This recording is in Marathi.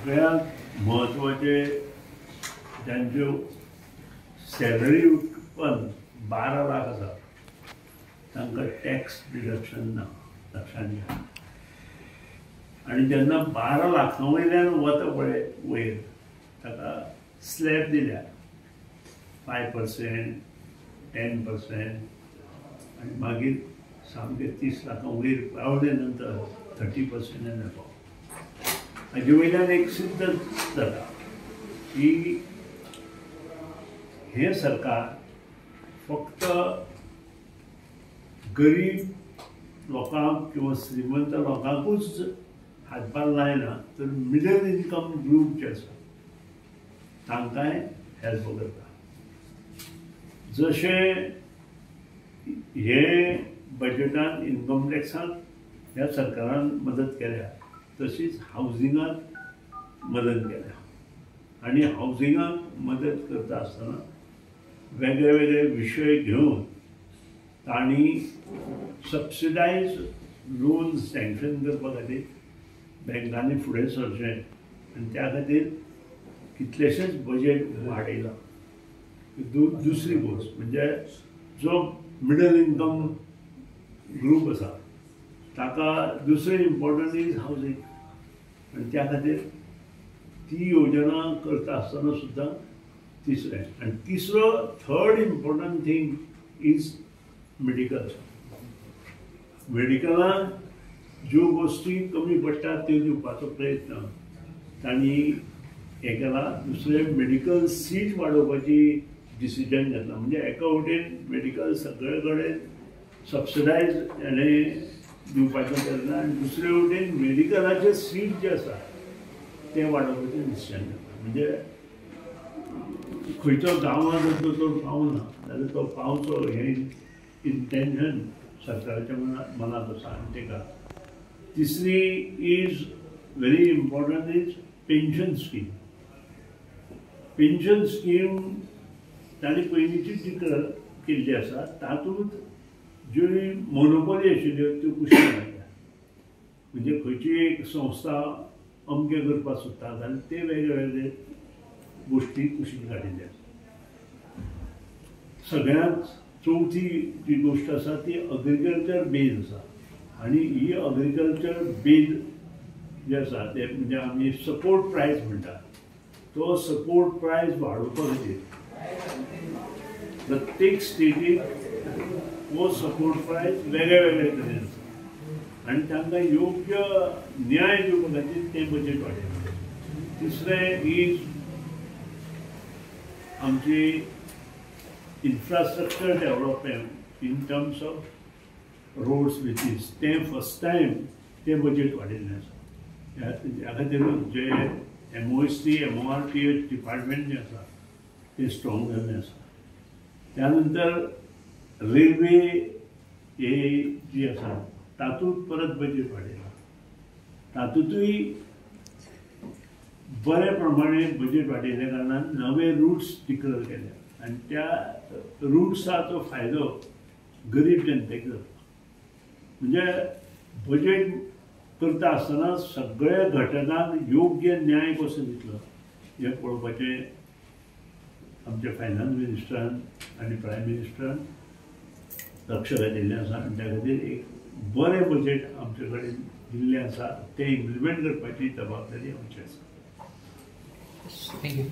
सगळ्यात महत्वाचे ज्यांचे सॅलरी उत्पन्न 12 लाख आसा तांकां टॅक्स डिडक्शन ना, लक्षात घ्या. आणि जेन्ना 12 लाखां वयल्यान वता पळय वयर ताका स्लॅब दिल्या 5%, 10%, आणि मागीर सामके 30 लाखां वयर पावले नंतर 30% येता. हाजे वयल्यान एक सिद्ध जाता की हे सरकार फक्त गरीब लोकांक किंवा श्रीमंत लोकांकूच हातभार लायना, तर मिडल इन्कम ग्रुप जे आसा तांकांय हेल्प करता. जशें हे बजेटान इन्कम टॅक्साक ह्या सरकारान मदत केल्या, तशीच हावजिंगाक मदत केल्या. आणि हावजिंगाक मदत करता आसतना वेगळे वेगळे विशय घेवन तांणी सबसिडायज लोन सँक्शन करपा खातीर बँकांनी फुडें सरचें, आनी त्या खातीर कितलेशेच बजेट वाडयला. दुसरी गोष्ट म्हणजे जो मिडल इन्कम ग्रुप आसा ताका दुसरें इम्पॉर्टंट इज हावजिंग, आनी त्या खातीर ती योजना करता आसतना सुद्दां तिसरें. आनी तिसरो third important thing is medical. मेडिकलान ज्यो गोष्टी कमी पडटात त्यो दिवपाचो प्रयत्न तांणी हे केला. दुसरें मेडिकल सीट वाडोवपाची डिसिजन घेतला. म्हणजे एका वटेन मेडिकल सगळे कडेन सबसिडायज हेणें दिवपाचें केलें, आनी दुसरे वटेन मेडिकलाचे सीट जे आसा ते वाडोवपाचें डिसिजन घेतला. म्हणजे खंयचो गांवांत दोतोर पावना जाल्यार तो पावचो हें इंटेन्शन सरकाराच्या मनांत आसा. आनी तेका तिसरी is very important is pension scheme. Pension scheme तांणी पयलींची डिक्लेअर केल्ली आसा. तातूंत ज्यो मोनोपॉली आशिल्ल्यो त्यो कुशीक घातल्या. म्हणजे खंयची एक संस्था अमकें करपाक सोदता जाल्यार ते वेगळे वेगळे गोश्टी कुशीक काडिल्ले आसा. सगळ्यांत चवथी जी गोश्ट आसा ती अग्रिकल्चर बेज आसा. आनी ही अग्रिकल्चर बेज जे आसा ते म्हणजे आमी सपोर्ट प्रायस म्हणटा, तो सपोर्ट प्रायस वाडोवपा खातीर प्रत्येक स्टेटीक हो सपोर्ट प्रायस वेगळे वेगळे तरेन आसा. आनी तांकां योग्य न्याय दिवपा खातीर तें बजेट वाडयलें. तिसरें इज आमची infrastructure development in terms of roads bridges. तें फर्स्ट टायम तें बजेट वाडयल्लें आसा. ह्या खातीरूच जे MOST MORTH डिपार्टमेंट जे आसा ते स्ट्रॉंग जाल्लें आसा. त्या नंतर रेल्वे हे जी आसा तातूंत परत बजेट वाडयला. तातूंतूय बरे प्रमाणे बजेट वाडयल्या कारणान नवे रुट्स डिक्लेअर केल्या, आनी त्या रुट्साचो फायदो गरीब जनतेक जाता. म्हणजे बजेट करता आसतना सगळ्या घटकांक योग्य न्याय कसो दितलो हें पळोवपाचें आमच्या फायनान्स मिनिस्टरान आनी प्रायम मिनिस्टरान लक्ष घातिल्लें आसा. आनी त्या खातीर एक बरें बजेट आमचे कडेन दिल्लें आसा. तें इम्प्लिमेंट करपाची जबाबदारी आमची आसा. थँक्यू.